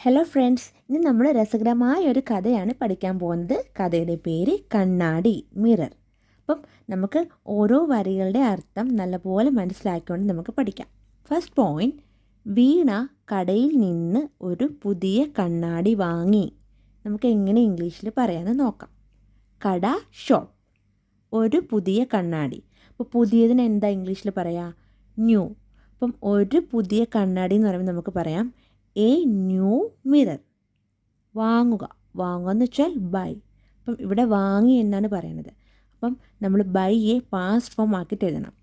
Hello friends, ഇന്ന് നമ്മൾ രസകരമായ ഒരു കഥയാണ് പഠിക്കാൻ പോകുന്നത്. കഥയുടെ പേര് കണ്ണാടി, മിറർ. അപ്പം നമുക്ക് ഓരോ വരികളുടെ അർത്ഥം നല്ലപോലെ മനസ്സിലാക്കിക്കൊണ്ട് നമുക്ക് പഠിക്കാം. ഫസ്റ്റ് പോയിന്റ്, വീണ കടയിൽ നിന്ന് ഒരു പുതിയ കണ്ണാടി വാങ്ങി. നമുക്ക് എങ്ങനെ ഇംഗ്ലീഷിൽ പറയാമെന്ന് നോക്കാം. കട, ഷോപ്പ്. ഒരു പുതിയ കണ്ണാടി. അപ്പോൾ പുതിയതിന് എന്താ ഇംഗ്ലീഷിൽ പറയാം? ന്യൂ. അപ്പം ഒരു പുതിയ കണ്ണാടി എന്ന് പറയുമ്പോൾ നമുക്ക് പറയാം എ ന്യൂ മിറർ. വാങ്ങുക എന്ന് വെച്ചാൽ ബൈ. അപ്പം ഇവിടെ വാങ്ങി എന്നാണ് പറയുന്നത്. അപ്പം നമ്മൾ ബൈയെ പാസ്റ്റ് ഫോം ആക്കിയിട്ട് എഴുതണം.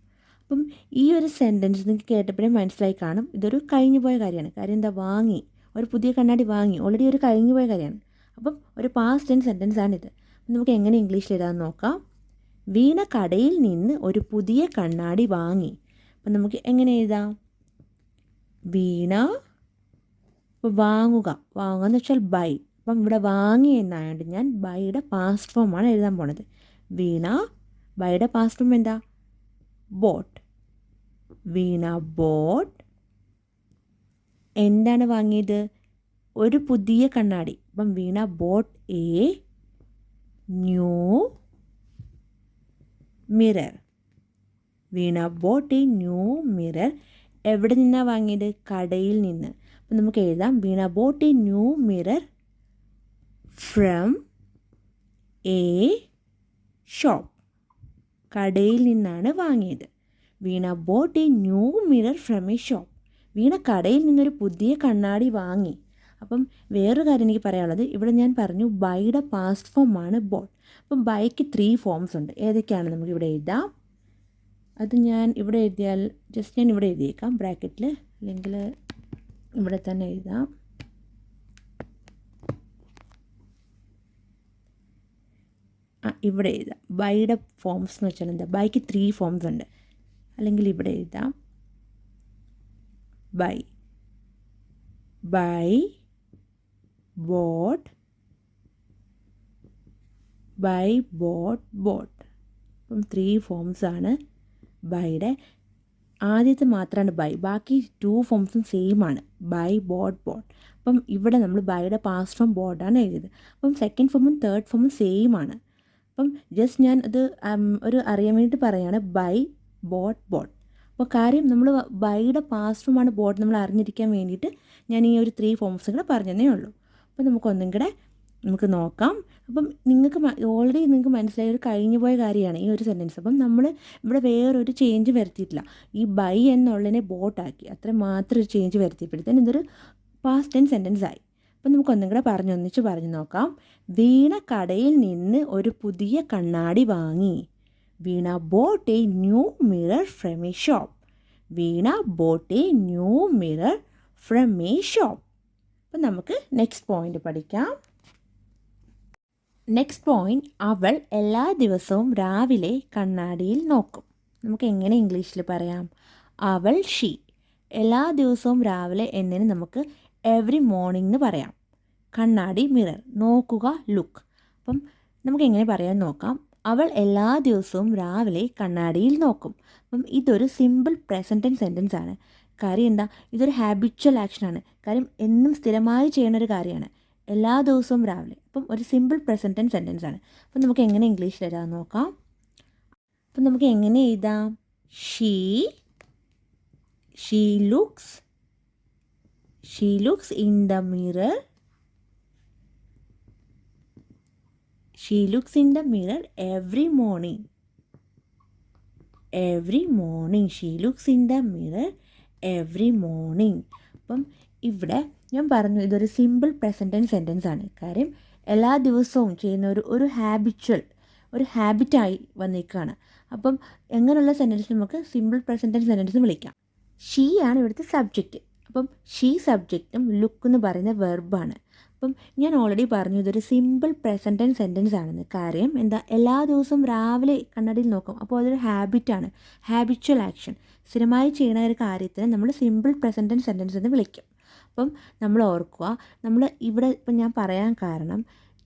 അപ്പം ഈ ഒരു സെൻറ്റൻസ് നിങ്ങൾക്ക് കേട്ടപ്പോഴേ മനസ്സിലായി കാണും, ഇതൊരു കഴിഞ്ഞു പോയ കാര്യമാണ്. കാര്യം എന്താ? വാങ്ങി, ഒരു പുതിയ കണ്ണാടി വാങ്ങി, ഓൾറെഡി ഒരു കഴിഞ്ഞു പോയ കാര്യമാണ്. അപ്പം ഒരു പാസ്റ്റ് ടെൻസ് സെൻറ്റൻസ് ആണിത്. നമുക്ക് എങ്ങനെ ഇംഗ്ലീഷിൽ എഴുതാമെന്ന് നോക്കാം. വീണ കടയിൽ നിന്ന് ഒരു പുതിയ കണ്ണാടി വാങ്ങി. അപ്പം നമുക്ക് എങ്ങനെ എഴുതാം? വീണ, ഇപ്പോൾ വാങ്ങുക എന്ന് വെച്ചാൽ ബൈ. അപ്പം ഇവിടെ വാങ്ങി എന്നായതുകൊണ്ട് ഞാൻ ബൈയുടെ പാസ്റ്റ് ഫോമാണ് എഴുതാൻ പോണത്. വീണ, ബൈയുടെ പാസ്റ്റ് ഫോം എന്താ? ബോട്ട്. വീണ ബോട്ട്. എന്താണ് വാങ്ങിയത്? ഒരു പുതിയ കണ്ണാടി. അപ്പം Veena bought a new mirror. Veena bought a new mirror. എവിടെ നിന്നാണ് വാങ്ങിയത്? കടയിൽ നിന്ന്. അപ്പം നമുക്ക് എഴുതാം, Veena bought a new mirror from a shop. കടയിൽ നിന്നാണ് വാങ്ങിയത്. Veena bought a new mirror from a shop. Veena കടയിൽ നിന്നൊരു പുതിയ കണ്ണാടി വാങ്ങി. അപ്പം വേറൊരു കാര്യം എനിക്ക് പറയാനുള്ളത്, ഇവിടെ ഞാൻ പറഞ്ഞു ബൈയുടെ പാസ്റ്റ് ഫോമാണ് ബോട്ട്. അപ്പം ബൈക്ക് 3 ഫോംസ് ഉണ്ട്. ഏതൊക്കെയാണ് നമുക്കിവിടെ എഴുതാം? അത് ഞാൻ ഇവിടെ എഴുതിയാൽ ഞാൻ ഇവിടെ എഴുതിയേക്കാം ബ്രാക്കറ്റിൽ, അല്ലെങ്കിൽ ഇവിടെ തന്നെ എഴുതാം. ഇവിടെ എഴുതാം. ബൈയുടെ ഫോംസ് എന്ന് വെച്ചാൽ എന്താ? ബൈക്ക് 3 ഫോംസ് ഉണ്ട്. അല്ലെങ്കിൽ ഇവിടെ എഴുതാം ബൈ, ബോട്ട്, ബോട്ട്. അപ്പം 3 ഫോംസ് ആണ് ബൈയുടെ. ആദ്യത്തെ മാത്രമാണ് ബൈ, ബാക്കി 2 ഫോംസും സെയിം ആണ്. Buy, bought. അപ്പം ഇവിടെ നമ്മൾ ബൈയുടെ പാസ്റ്റ് ഫോം ബോട്ടാണ് എഴുതിയത്. അപ്പം സെക്കൻഡ് ഫോമും തേർഡ് ഫോമും സെയിം ആണ്. അപ്പം ജസ്റ്റ് ഞാൻ അത് ഒരു അറിയാൻ വേണ്ടിയിട്ട് പറയുകയാണ്, ബൈ, ബോട്ട്. അപ്പോൾ കാര്യം നമ്മൾ ബൈയുടെ പാസ്റ്റ് ഫോമാണ് ബോട്ട് നമ്മൾ അറിഞ്ഞിരിക്കാൻ വേണ്ടിയിട്ട് ഞാൻ ഈ ഒരു 3 ഫോംസ് കൂടെ പറഞ്ഞതേ ഉള്ളൂ. അപ്പോൾ നമുക്കൊന്നും കൂടെ നമുക്ക് നോക്കാം. അപ്പം ഓൾറെഡി നിങ്ങൾക്ക് മനസ്സിലായ ഒരു കഴിഞ്ഞു പോയ കാര്യമാണ് ഈ ഒരു സെൻറ്റൻസ്. അപ്പം നമ്മൾ ഇവിടെ വേറൊരു ചേഞ്ച് വരുത്തിയിട്ടില്ല. ഈ ബൈ എന്നുള്ളതിനെ ബോട്ടാക്കി, അത്ര മാത്രം ഒരു ചേഞ്ച് വരുത്തിയപ്പോഴത്തേന് ഇതൊരു പാസ്റ്റ് ടെൻസ് സെൻറ്റൻസ് ആയി. അപ്പം നമുക്കൊന്നും കൂടെ ഒന്നിച്ച് പറഞ്ഞു നോക്കാം. വീണ കടയിൽ നിന്ന് ഒരു പുതിയ കണ്ണാടി വാങ്ങി. Veena bought a new mirror from a shop. Veena bought a new mirror from a shop. അപ്പം നമുക്ക് നെക്സ്റ്റ് പോയിന്റ് പഠിക്കാം. നെക്സ്റ്റ് പോയിന്റ്, അവൾ എല്ലാ ദിവസവും രാവിലെ കണ്ണാടിയിൽ നോക്കും. നമുക്ക് എങ്ങനെ ഇംഗ്ലീഷിൽ പറയാം? അവൾ, ഷീ. എല്ലാ ദിവസവും രാവിലെ എന്നതിന് നമുക്ക് എവറി മോർണിംഗ് എന്ന് പറയാം. കണ്ണാടി, മിറർ. നോക്കുക, ലുക്ക്. അപ്പം നമുക്ക് എങ്ങനെ പറയാൻ നോക്കാം. അവൾ എല്ലാ ദിവസവും രാവിലെ കണ്ണാടിയിൽ നോക്കും. അപ്പം ഇതൊരു സിമ്പിൾ പ്രസൻറ്റ് ടെൻസ് സെൻറ്റൻസ് ആണ്. കാര്യം എന്താ? ഇതൊരു ഹാബിച്വൽ ആക്ഷനാണ്. കാര്യം എന്നും സ്ഥിരമായി ചെയ്യുന്നൊരു കാര്യമാണ്. എല്ലാ ദിവസവും രാവിലെ. അപ്പം ഒരു സിമ്പിൾ പ്രസൻറ്റ് ടെൻസ് സെൻറ്റൻസ് ആണ്. അപ്പം നമുക്ക് എങ്ങനെ ഇംഗ്ലീഷിൽ എഴുതാൻ നോക്കാം. അപ്പം നമുക്ക് എങ്ങനെ എഴുതാം? She looks in the mirror. She looks in the mirror every morning. She looks in the mirror every morning. അപ്പം ഇവിടെ ഞാൻ പറഞ്ഞു ഇതൊരു സിമ്പിൾ പ്രസൻറ്റ് ടെൻസ് സെൻറ്റൻസ് ആണ്. കാര്യം എല്ലാ ദിവസവും ചെയ്യുന്ന ഒരു ഹാബിറ്റായി വന്നിരിക്കുകയാണ്. അപ്പം എങ്ങനെയുള്ള സെൻറ്റൻസ് നമുക്ക് സിമ്പിൾ പ്രസൻറ്റ് ടെൻസ് സെൻറ്റൻസ് വിളിക്കാം. ഷീ ആണ് ഇവിടുത്തെ സബ്ജക്റ്റ്. അപ്പം ഷീ സബ്ജക്റ്റും ലുക്ക് എന്ന് പറയുന്ന വെർബാണ്. അപ്പം ഞാൻ ഓൾറെഡി പറഞ്ഞു ഇതൊരു സിമ്പിൾ പ്രസൻറ്റ് ടെൻസ് സെൻറ്റൻസ് ആണെന്ന്. കാര്യം എന്താ? എല്ലാ ദിവസവും രാവിലെ കണ്ണാടിയിൽ നോക്കും. അപ്പോൾ അതൊരു ഹാബിറ്റാണ്, ഹാബിച്വൽ ആക്ഷൻ. സ്ഥിരമായി ചെയ്യുന്ന ഒരു കാര്യത്തിന് നമ്മൾ സിമ്പിൾ പ്രസൻറ്റ് ടെൻസ് സെൻറ്റൻസ് എന്ന് വിളിക്കും. അപ്പം നമ്മൾ ഓർക്കുക, നമ്മൾ ഇവിടെ ഇപ്പം ഞാൻ പറയാൻ കാരണം,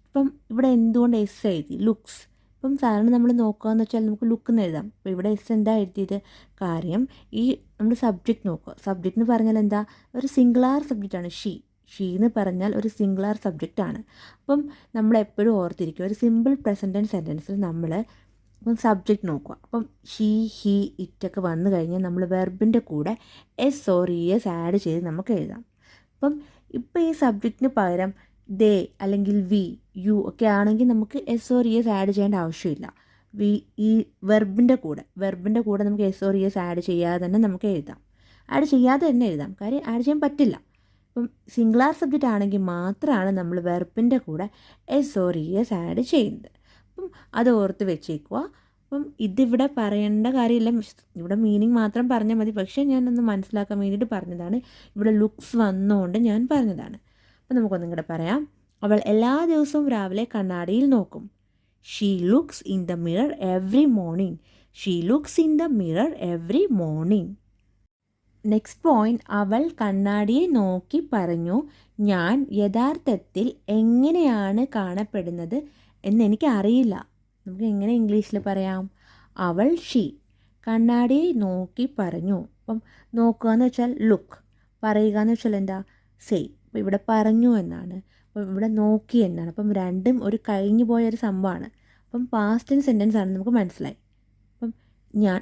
ഇപ്പം ഇവിടെ എന്തുകൊണ്ട് എസ് എഴുതി? ലുക്സ്. ഇപ്പം സാധാരണ നമ്മൾ നോക്കുക എന്ന് വെച്ചാൽ നമുക്ക് ലുക്ക് എന്ന് എഴുതാം. അപ്പോൾ ഇവിടെ എസ് എന്താ എഴുതിയത്? കാര്യം ഈ നമ്മൾ സബ്ജക്റ്റ് നോക്കുക. സബ്ജക്റ്റ് എന്ന് പറഞ്ഞാൽ എന്താ? ഒരു സിംഗുലാർ സബ്ജക്റ്റാണ് ഷീ. ഷീ എന്ന് പറഞ്ഞാൽ ഒരു സിംഗുലർ സബ്ജക്റ്റാണ്. അപ്പം നമ്മളെപ്പോഴും ഓർത്തിരിക്കുക, ഒരു സിമ്പിൾ പ്രസൻറ്റ് ടെൻസ് സെൻറ്റൻസിൽ നമ്മൾ സബ്ജക്റ്റ് നോക്കുക. അപ്പം ഷീ, ഹി, ഇറ്റൊക്കെ വന്നു കഴിഞ്ഞാൽ നമ്മൾ വെർബിൻ്റെ കൂടെ S or E S add ചെയ്ത് നമുക്ക് എഴുതാം. അപ്പം ഇപ്പോൾ ഈ സബ്ജക്റ്റിന് പകരം ദേ അല്ലെങ്കിൽ വി, യു ഒക്കെ ആണെങ്കിൽ നമുക്ക് S or E S add ചെയ്യേണ്ട ആവശ്യമില്ല. ഈ വെർബിൻ്റെ കൂടെ നമുക്ക് S or E S add ചെയ്യാതെ തന്നെ നമുക്ക് എഴുതാം. ആഡ് ചെയ്യാതെ തന്നെ എഴുതാം, കാര്യം ആഡ് ചെയ്യാൻ പറ്റില്ല. അപ്പം സിംഗുലാർ സബ്ജക്റ്റ് ആണെങ്കിൽ മാത്രമാണ് നമ്മൾ വെർബിൻ്റെ കൂടെ S or E S add ചെയ്യുന്നത്. അപ്പം അത് ഓർത്ത് വെച്ചേക്കുക. അപ്പം ഇതിവിടെ പറയേണ്ട കാര്യമില്ല, ഇവിടെ മീനിങ് മാത്രം പറഞ്ഞാൽ മതി. പക്ഷേ ഞാനൊന്ന് മനസ്സിലാക്കാൻ വേണ്ടിയിട്ട് പറഞ്ഞതാണ്, ഇവിടെ ലുക്സ് വന്നുകൊണ്ട് ഞാൻ പറഞ്ഞതാണ്. അപ്പം നമുക്കൊന്നും കൂടെ പറയാം. അവൾ എല്ലാ ദിവസവും രാവിലെ കണ്ണാടിയിൽ നോക്കും. She looks in the mirror every morning. She looks in the mirror every morning. Next point, അവൾ കണ്ണാടിയെ നോക്കി പറഞ്ഞു, ഞാൻ യഥാർത്ഥത്തിൽ എങ്ങനെയാണ് കാണപ്പെടുന്നത് എന്നെനിക്കറിയില്ല. നമുക്ക് എങ്ങനെ ഇംഗ്ലീഷിൽ പറയാം? അവൾ ഷീ കണ്ണാടിയെ നോക്കി പറഞ്ഞു. അപ്പം നോക്കുക എന്ന് വെച്ചാൽ ലുക്ക്, പറയുക എന്ന് വെച്ചാൽ എന്താ? സേ. അപ്പോൾ ഇവിടെ പറഞ്ഞു എന്നാണ്, അപ്പം ഇവിടെ നോക്കി എന്നാണ്. അപ്പം രണ്ടും ഒരു കഴിഞ്ഞു പോയൊരു സംഭവമാണ്. അപ്പം പാസ്റ്റ് ടെൻസ് സെൻറ്റൻസ് ആണ്, നമുക്ക് മനസ്സിലായി.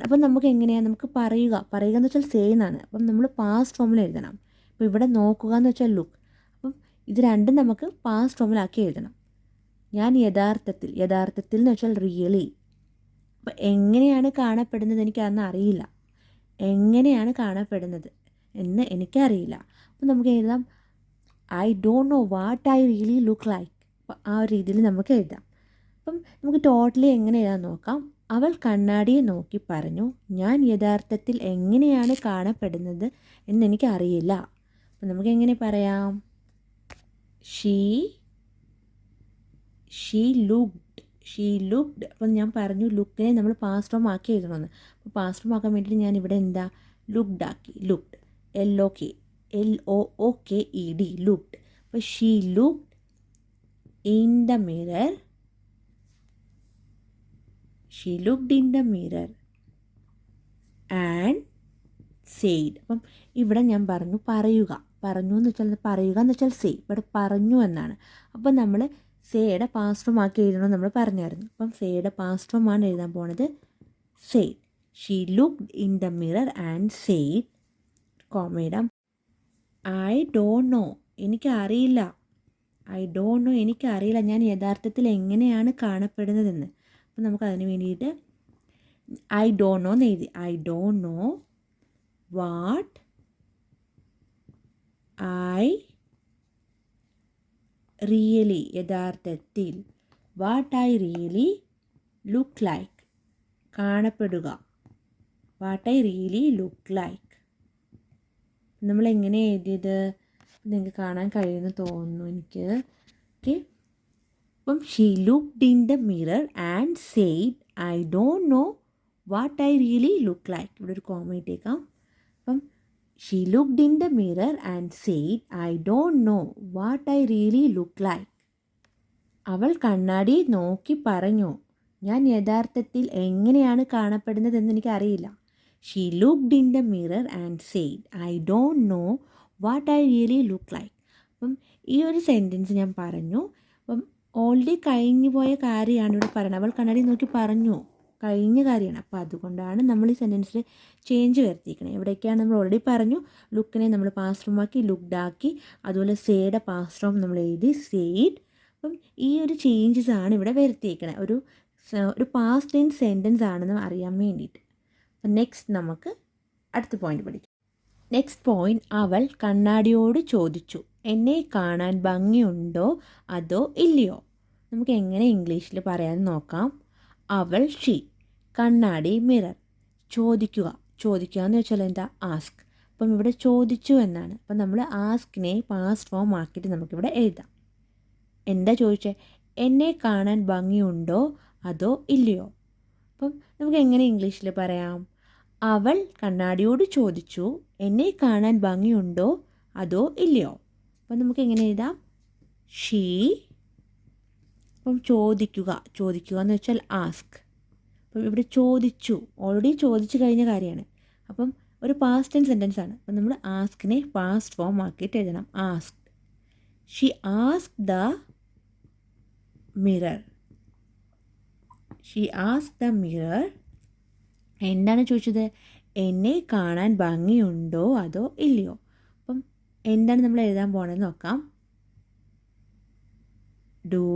അപ്പം നമുക്ക് എങ്ങനെയാണ് നമുക്ക് പറയുക എന്ന് വെച്ചാൽ സേ എന്നാണ്. അപ്പം നമ്മൾ പാസ്റ്റ് ഫോമിൽ എഴുതണം. അപ്പോൾ ഇവിടെ നോക്കുക എന്ന് വെച്ചാൽ ലുക്ക്. അപ്പം ഇത് രണ്ടും നമുക്ക് പാസ്റ്റ് ഫോമിലാക്കി എഴുതണം. ഞാൻ യഥാർത്ഥത്തിൽ എന്ന് വെച്ചാൽ റിയലി. അപ്പം എങ്ങനെയാണ് കാണപ്പെടുന്നത് എനിക്കതൊന്നും അറിയില്ല. എങ്ങനെയാണ് കാണപ്പെടുന്നത് എന്ന് എനിക്കറിയില്ല. അപ്പം നമുക്ക് എഴുതാം I don't know what I really look like. അപ്പം ആ ഒരു രീതിയിൽ നമുക്ക് എഴുതാം. അപ്പം നമുക്ക് ടോട്ടലി എങ്ങനെ എഴുതാൻ നോക്കാം. അവൾ കണ്ണാടിയെ നോക്കി പറഞ്ഞു, ഞാൻ യഥാർത്ഥത്തിൽ എങ്ങനെയാണ് കാണപ്പെടുന്നത് എന്നെനിക്കറിയില്ല. അപ്പം നമുക്ക് എങ്ങനെ പറയാം? She looked. അപ്പം ഞാൻ പറഞ്ഞു ലുക്കിനെ നമ്മൾ പാസ്റ്റ് ഫോം ആക്കി എഴുതണമെന്ന്. അപ്പോൾ പാസ്റ്റ് ഫോം ആക്കാൻ വേണ്ടിയിട്ട് ഞാൻ ഇവിടെ എന്താ ലുക്ഡ് ആക്കി. Looked LOOKED looked. അപ്പോൾ she looked in the mirror. She looked in the mirror and said. അപ്പം ഇവിടെ ഞാൻ പറഞ്ഞു എന്ന് വെച്ചാൽ സേ. ഇവിടെ പറഞ്ഞു എന്നാണ്. അപ്പം നമ്മൾ സേയുടെ പാസ്റ്റ് ഫോം ആക്കി എഴുതണമെന്ന് നമ്മൾ പറഞ്ഞായിരുന്നു. അപ്പം സേയുടെ പാസ്റ്റ് ഫോം ആണ് എഴുതാൻ പോണത് said. She looked in the mirror and said, കോമയിടാം, I don't know എനിക്കറിയില്ല. ഞാൻ യഥാർത്ഥത്തിൽ എങ്ങനെയാണ് കാണപ്പെടുന്നതെന്ന്. അപ്പം നമുക്ക് അതിന് വേണ്ടിയിട്ട് ഐ ഡോണ്ട് നോ എന്ന് എഴുതി. I don't know what I really യഥാർത്ഥത്തിൽ what I really look like കാണപ്പെടുക. What I really look like നമ്മളെങ്ങനെ എഴുതിയത് നിങ്ങൾക്ക് കാണാൻ കഴിയുമെന്ന് തോന്നുന്നു എനിക്ക്. ഓക്കെ. അപ്പം she looked in the mirror and said I don't know what I really look like. ഇവിടെ ഒരു കോമ ഇട്ടേക്കാം. അപ്പം she looked in the mirror and said I don't know what I really look like. അവൾ കണ്ണാടിയെ നോക്കി പറഞ്ഞു, ഞാൻ യഥാർത്ഥത്തിൽ എങ്ങനെയാണ് കാണപ്പെടുന്നതെന്ന് എനിക്കറിയില്ല. She looked in the mirror and said I don't know what I really look like. അപ്പം ഈ ഒരു സെൻറ്റൻസ് ഞാൻ പറഞ്ഞു. അപ്പം ഓൾറെഡി കഴിഞ്ഞു പോയ കാര്യമാണ് ഇവിടെ പറയുന്നത്. അവൾ കണ്ണാടി നോക്കി പറഞ്ഞു, കഴിഞ്ഞ കാര്യമാണ്. അപ്പോൾ അതുകൊണ്ടാണ് നമ്മൾ ഈ സെൻറ്റൻസിൽ ചേഞ്ച് വരുത്തിയിരിക്കുന്നത്. എവിടെയൊക്കെയാണ് നമ്മൾ ഓൾറെഡി പറഞ്ഞു, ലുക്കിനെ നമ്മൾ പാസ്റ്റ് ഫോം ആക്കി ലുക്ക്ഡ് ആക്കി. അതുപോലെ സേയുടെ പാസ്റ്റ് ഫോം നമ്മൾ എഴുതി സെയ്ഡ്. അപ്പം ഈ ഒരു ചേഞ്ചസ് ആണ് ഇവിടെ വരുത്തിയിരിക്കുന്നത്. ഒരു പാസ്റ്റ് ടെൻസ് സെൻറ്റൻസ് ആണെന്ന് അറിയാൻ വേണ്ടിയിട്ട്. അപ്പം നെക്സ്റ്റ് നമുക്ക് അടുത്ത പോയിന്റ് പഠിക്കാം. നെക്സ്റ്റ് പോയിന്റ്, അവൾ കണ്ണാടിയോട് ചോദിച്ചു, എന്നെ കാണാൻ ഭംഗിയുണ്ടോ അതോ ഇല്ലയോ. നമുക്ക് എങ്ങനെ ഇംഗ്ലീഷിൽ പറയാൻ നോക്കാം. അവൾ ഷീ, കണ്ണാടി മിറർ. ചോദിക്കുക എന്ന് വെച്ചാൽ എന്താ? ആസ്ക്. അപ്പം ഇവിടെ ചോദിച്ചു എന്നാണ്. അപ്പം നമ്മൾ ആസ്കിനെ പാസ്റ്റ് ഫോം ആക്കിയിട്ട് നമുക്കിവിടെ എഴുതാം. എന്താ ചോദിച്ചത്? എന്നെ കാണാൻ ഭംഗിയുണ്ടോ അതോ ഇല്ലയോ. അപ്പം നമുക്ക് എങ്ങനെ ഇംഗ്ലീഷിൽ പറയാം? അവൾ കണ്ണാടിയോട് ചോദിച്ചു, എന്നെ കാണാൻ ഭംഗിയുണ്ടോ അതോ ഇല്ലയോ. അപ്പം നമുക്ക് എങ്ങനെ എഴുതാം? ഷീ. അപ്പം ചോദിക്കുക എന്ന് വെച്ചാൽ ആസ്ക്. അപ്പം ഇവിടെ ചോദിച്ചു, ഓൾറെഡി ചോദിച്ചു കഴിഞ്ഞ കാര്യമാണ്. അപ്പം ഒരു പാസ്റ്റ് ടെൻസ് സെൻറ്റൻസ് ആണ്. അപ്പം നമ്മൾ ആസ്കിനെ പാസ്റ്റ് ഫോം ആക്കിയിട്ട് എഴുതണം. Ask. She ask the mirror. She ask the mirror. എന്താണ് ചോദിച്ചത്? എന്നെ കാണാൻ ഭംഗിയുണ്ടോ അതോ ഇല്ലയോ? അപ്പം എന്താണ് നമ്മൾ എഴുതാൻ പോകണമെന്ന് നോക്കാം. Do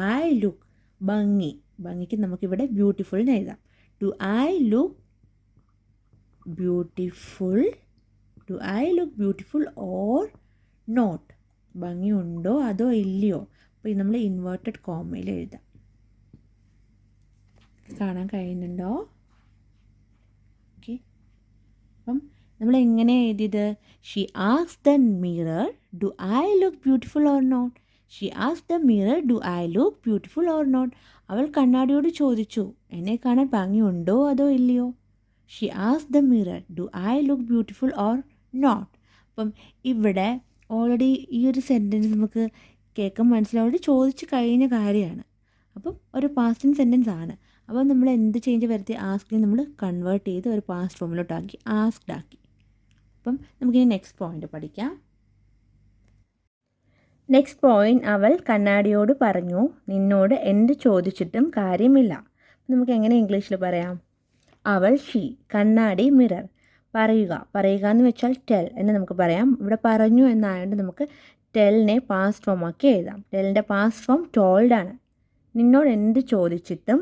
I look. ഭംഗിക്ക് നമുക്കിവിടെ ബ്യൂട്ടിഫുൾ എന്ന് എഴുതാം. Do I look beautiful or not? ഭംഗിയുണ്ടോ അതോ ഇല്ലയോ? അപ്പോൾ ഇത് നമ്മൾ ഇൻവേർട്ടഡ് കോമയിൽ എഴുതാം. കാണാൻ കഴിയുന്നുണ്ടോ? ഓക്കെ. അപ്പം നമ്മൾ എങ്ങനെ എഴുതിയത്? She ask the mirror do I look beautiful or not. She ask the mirror do I look beautiful or not. അവൾ കണ്ണാടിയോട് ചോദിച്ചു, എന്നെ കാണാൻ ഭംഗിയുണ്ടോ അതോ ഇല്ലയോ? She ask the mirror do I look beautiful or not. അപ്പം ഇവിടെ ഓൾറെഡി ഈ ഒരു സെൻറ്റൻസ് നമുക്ക് കേൾക്കാൻ മനസ്സിലാവുന്നത് ചോദിച്ച് കഴിഞ്ഞ കാര്യമാണ്. അപ്പം ഒരു പാസ്റ്റ് സെൻറ്റൻസ് ആണ്. അപ്പോൾ നമ്മൾ എന്ത് ചേഞ്ച് വരുത്തി? ആസ്കിനെ നമ്മൾ കൺവേർട്ട് ചെയ്ത് ഒരു പാസ്റ്റ് ഫോമിലോട്ടാക്കി ആസ്ക്ഡ് ആക്കി. അപ്പം നമുക്കിനി നെക്സ്റ്റ് പോയിന്റ് പഠിക്കാം. നെക്സ്റ്റ് പോയിന്റ്, അവൾ കണ്ണാടിയോട് പറഞ്ഞു, നിന്നോട് എന്ത് ചോദിച്ചിട്ടും കാര്യമില്ല. നമുക്ക് എങ്ങനെ ഇംഗ്ലീഷിൽ പറയാം? അവൾ ഷീ, കണ്ണാടി മിറർ. പറയുക എന്ന് വെച്ചാൽ ടെൽ എന്ന് നമുക്ക് പറയാം. ഇവിടെ പറഞ്ഞു എന്നായതുകൊണ്ട് നമുക്ക് ടെലിനെ പാസ്റ്റ് ഫോം ആക്കി എഴുതാം. ടെലിൻ്റെ പാസ്റ്റ് ഫോം ടോൾഡ് ആണ്. നിന്നോട് എന്ത് ചോദിച്ചിട്ടും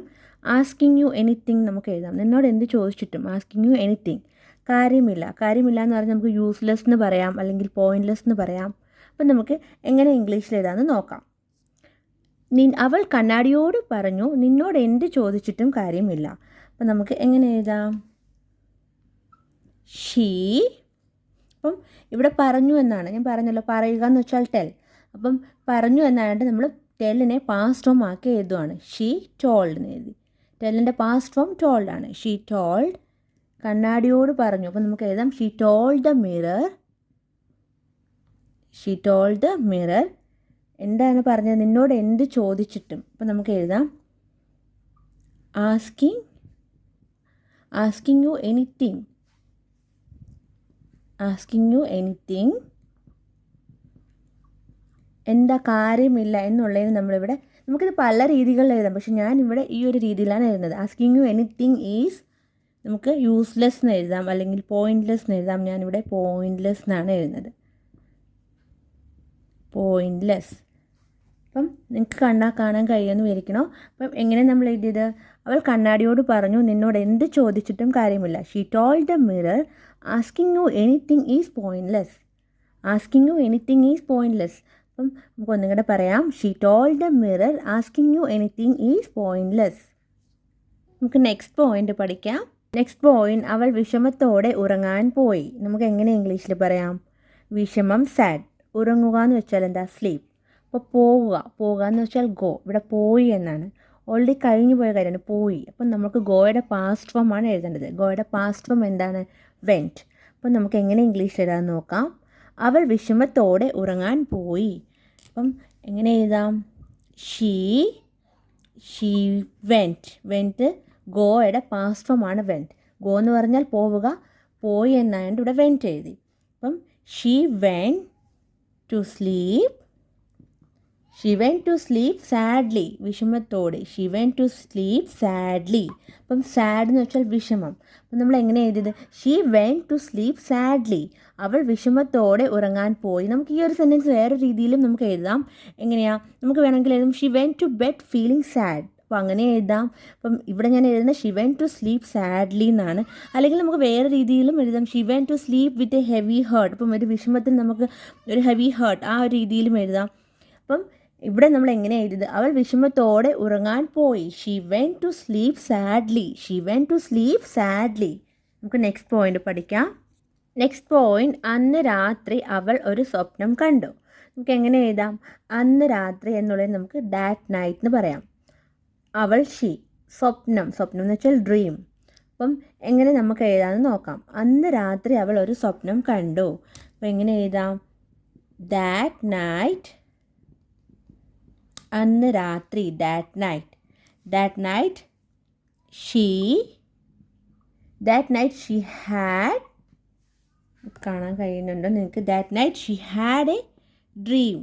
ആസ്കിങ് യു എനിത്തിങ് നമുക്ക് എഴുതാം. നിന്നോട് എന്ത് ചോദിച്ചിട്ടും ആസ്കിങ് യു എനിത്തിങ്. കാര്യമില്ല എന്ന് പറഞ്ഞാൽ നമുക്ക് യൂസ്ലെസ് എന്ന് പറയാം, അല്ലെങ്കിൽ പോയിൻറ്റ്ലെസ് എന്ന് പറയാം. അപ്പം നമുക്ക് എങ്ങനെ ഇംഗ്ലീഷിൽ എഴുതാമെന്ന് നോക്കാം. അവൾ കണ്ണാടിയോട് പറഞ്ഞു, നിന്നോട് എന്ത് ചോദിച്ചിട്ടും കാര്യമില്ല. അപ്പം നമുക്ക് എങ്ങനെ എഴുതാം? ഷീ. അപ്പം ഇവിടെ പറഞ്ഞു എന്നാണ്, ഞാൻ പറഞ്ഞല്ലോ പറയുക എന്ന് വെച്ചാൽ ടെൽ. അപ്പം പറഞ്ഞു എന്നായിട്ട് നമ്മൾ ടെല്ലിനെ പാസ്റ്റ് ഫോം ആക്കി എഴുതുവാണ്. ഷീ ടോൾഡ് എന്ന് എഴുതി. ടെല്ലിൻ്റെ പാസ്റ്റ് ഫോം ടോൾഡ് ആണ്. ഷീ ടോൾഡ്, കണ്ണാടിയോട് പറഞ്ഞു. അപ്പം നമുക്ക് എഴുതാം ഷീ ടോൾഡ് ദ മിറർ. എന്താണ് പറഞ്ഞത്? നിന്നോട് എന്ത് ചോദിച്ചിട്ടും. അപ്പം നമുക്ക് എഴുതാം ആസ്കിങ് യു എനിത്തിങ്. എന്താ കാര്യമില്ല എന്നുള്ളതിന് നമ്മളിവിടെ, നമുക്കിത് പല രീതികളിൽ എഴുതാം, പക്ഷെ ഞാനിവിടെ ഈ ഒരു രീതിയിലാണ് എഴുതുന്നത്. ആസ്കിങ് യു എനിത്തിങ് ഈസ് നമുക്ക് യൂസ്ലെസ് എന്ന് എഴുതാം, അല്ലെങ്കിൽ പോയിൻറ്റ്ലെസ് എന്ന് എഴുതാം. ഞാനിവിടെ പോയിൻറ്റ്ലെസ് എന്നാണ് എഴുതുന്നത്. പോയിൻറ്റ്ലെസ്. അപ്പം നിങ്ങൾക്ക് കാണാൻ കഴിയുമെന്ന് വിചാരിക്കണോ? അപ്പം എങ്ങനെ നമ്മൾ എഴുതിയത്? അവൾ കണ്ണാടിയോട് പറഞ്ഞു, നിന്നോട് എന്ത് ചോദിച്ചിട്ടും കാര്യമില്ല. She told the mirror asking you anything is pointless. അപ്പം നമുക്ക് ഒന്നും കൂടെ പറയാം. She told the mirror asking you anything is pointless. നമുക്ക് നെക്സ്റ്റ് പോയിന്റ് പഠിക്കാം. നെക്സ്റ്റ് പോയിന്റ്, അവൾ വിഷമത്തോടെ ഉറങ്ങാൻ പോയി. നമുക്ക് എങ്ങനെ ഇംഗ്ലീഷിൽ പറയാം? വിഷമം സാഡ്. ഉറങ്ങുക എന്ന് വെച്ചാൽ എന്താ? സ്ലീപ്പ്. അപ്പോൾ പോവുക എന്ന് വെച്ചാൽ ഗോ. ഇവിടെ പോയി എന്നാണ്, ഓൾറെഡി കഴിഞ്ഞു പോയ കാര്യമാണ് പോയി. അപ്പം നമുക്ക് ഗോയുടെ പാസ്റ്റ് ഫോം ആണ് എഴുതേണ്ടത്. ഗോയുടെ പാസ്റ്റ് ഫോം എന്താണ്? വെൻറ്റ്. അപ്പം നമുക്ക് എങ്ങനെ ഇംഗ്ലീഷിൽ എഴുതാൻ നോക്കാം. അവൾ വിഷമത്തോടെ ഉറങ്ങാൻ പോയി. അപ്പം എങ്ങനെ എഴുതാം? She went. ഗോയുടെ പാസ്റ്റ് ഫോം ആണ് വെൻറ്റ്. ഗോ എന്ന് പറഞ്ഞാൽ പോവുക, പോയി എന്നായതുകൊണ്ട് ഇവിടെ വെൻറ്റ് എഴുതി. അപ്പം she went to sleep sadly. വിഷമത്തോടെ. She went to sleep sadly. അപ്പം സാഡ് എന്ന് വെച്ചാൽ വിഷമം. അപ്പം നമ്മൾ എങ്ങനെ എഴുതിയത്? She went to sleep sadly. അവൾ വിഷമത്തോടെ ഉറങ്ങാൻ പോയി. നമുക്ക് ഈ ഒരു സെൻറ്റൻസ് വേറെ രീതിയിലും നമുക്ക് എഴുതാം. എങ്ങനെയാണ്? നമുക്ക് വേണമെങ്കിൽ എഴുതാം she went to bed feeling sad. അപ്പോൾ അങ്ങനെ എഴുതാം. അപ്പം ഇവിടെ ഞാൻ എഴുതുന്നത് she went to sleep sadly എന്നാണ്. അല്ലെങ്കിൽ നമുക്ക് വേറെ രീതിയിലും എഴുതാം. She went to sleep with a heavy heart. അപ്പം ഒരു വിഷമത്തിൽ നമുക്ക് ഒരു ഹെവി ഹേർട്ട്, ആ ഒരു രീതിയിലും എഴുതാം. അപ്പം ഇവിടെ നമ്മൾ എങ്ങനെ എഴുതിയത്? അവൾ വിഷമത്തോടെ ഉറങ്ങാൻ പോയി. She went to sleep sadly. നമുക്ക് നെക്സ്റ്റ് പോയിന്റ് പഠിക്കാം. നെക്സ്റ്റ് പോയിന്റ്, അന്ന് രാത്രി അവൾ ഒരു സ്വപ്നം കണ്ടു. നമുക്ക് എങ്ങനെ എഴുതാം? അന്ന് രാത്രി എന്നുള്ളത് നമുക്ക് ദാറ്റ് നൈറ്റ് എന്ന് പറയാം. അവൾ സ്വപ്നം എന്ന് വെച്ചാൽ ഡ്രീം. അപ്പം എങ്ങനെ നമുക്ക് എഴുതാമെന്ന് നോക്കാം. അന്ന് രാത്രി അവൾ ഒരു സ്വപ്നം കണ്ടു. അപ്പം എങ്ങനെ എഴുതാം? That night. അന്ന് രാത്രി, ദാറ്റ് നൈറ്റ് ഷീ ഹാഡ് കാണാൻ കഴിയുന്നുണ്ടോ നിങ്ങൾക്ക്? That night she had A dream.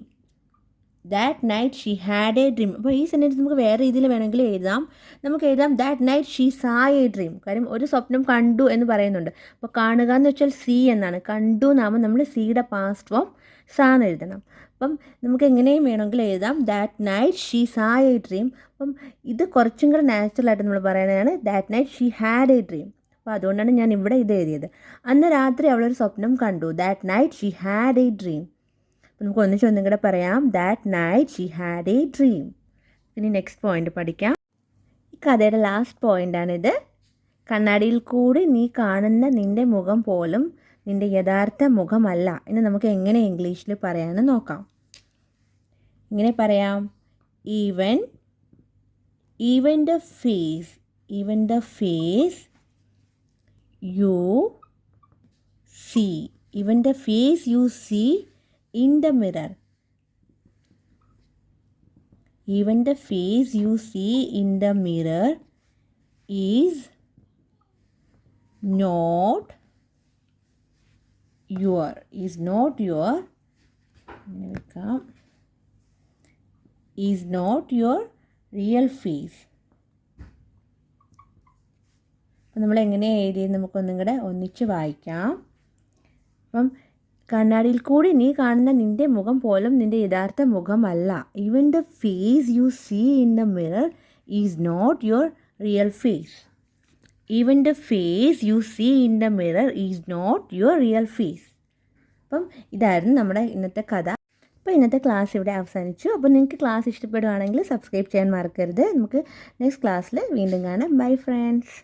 That night she had A dream. അപ്പോൾ ഈ സെൻറ്റൻസ് നമുക്ക് വേറെ രീതിയിൽ വേണമെങ്കിൽ എഴുതാം. നമുക്ക് എഴുതാം ദാറ്റ് നൈറ്റ് ഷീ സാ എ ഡ്രീം. കാര്യം ഒരു സ്വപ്നം കണ്ടു എന്ന് പറയുന്നുണ്ട്. അപ്പോൾ കാണുക എന്ന് വെച്ചാൽ സീ എന്നാണ്. കണ്ടു എന്നാകുമ്പോൾ നമ്മൾ സിയുടെ പാസ്റ്റ് ഫോം സാ എന്ന് എഴുതണം. അപ്പം നമുക്ക് എങ്ങനെയും വേണമെങ്കിൽ എഴുതാം ദാറ്റ് നൈറ്റ് ഷീ സാ എ ഡ്രീം. അപ്പം ഇത് കുറച്ചും കൂടെ നാച്ചുറലായിട്ട് നമ്മൾ പറയുന്നതാണ് that night she had A dream. അപ്പോൾ അതുകൊണ്ടാണ് ഞാൻ ഇവിടെ ഇത് എഴുതിയത്. അന്ന് രാത്രി അവളൊരു സ്വപ്നം കണ്ടു. That night she had A dream. അപ്പോൾ നമുക്ക് ഒന്നും കൂടെ പറയാം that night she had A dream. ഇനി നെക്സ്റ്റ് പോയിന്റ് പഠിക്കാം. ഈ കഥയുടെ ലാസ്റ്റ് പോയിൻ്റാണിത്. കണ്ണാടിയിൽ കൂടി നീ കാണുന്ന നിൻ്റെ മുഖം പോലും നിൻ്റെ യഥാർത്ഥ മുഖമല്ല എന്ന് നമുക്ക് എങ്ങനെ ഇംഗ്ലീഷിൽ പറയാമെന്ന് നോക്കാം. ഇങ്ങനെ പറയാം, even the face you see, even the face you see in the mirror, even the face you see in the mirror is not your real face. അപ്പം നമ്മൾ എങ്ങനെ എഴുതിയത് നമുക്കൊന്നും കൂടെ ഒന്നിച്ച് വായിക്കാം. അപ്പം കണ്ണാടിയിൽ കൂടി നീ കാണുന്ന നിൻ്റെ മുഖം പോലും നിൻ്റെ യഥാർത്ഥ മുഖമല്ല. Even the face you see in the mirror is not your real face. Even the face you see in the mirror is not your real face. അപ്പം ഇതായിരുന്നു നമ്മുടെ ഇന്നത്തെ കഥ. അപ്പോൾ ഇന്നത്തെ ക്ലാസ് ഇവിടെ അവസാനിച്ചു. അപ്പോൾ നിങ്ങൾക്ക് ക്ലാസ് ഇഷ്ടപ്പെടുകയാണെങ്കിൽ സബ്സ്ക്രൈബ് ചെയ്യാൻ മറക്കരുത്. നമുക്ക് നെക്സ്റ്റ് ക്ലാസ്സിൽ വീണ്ടും കാണാം. Bye friends.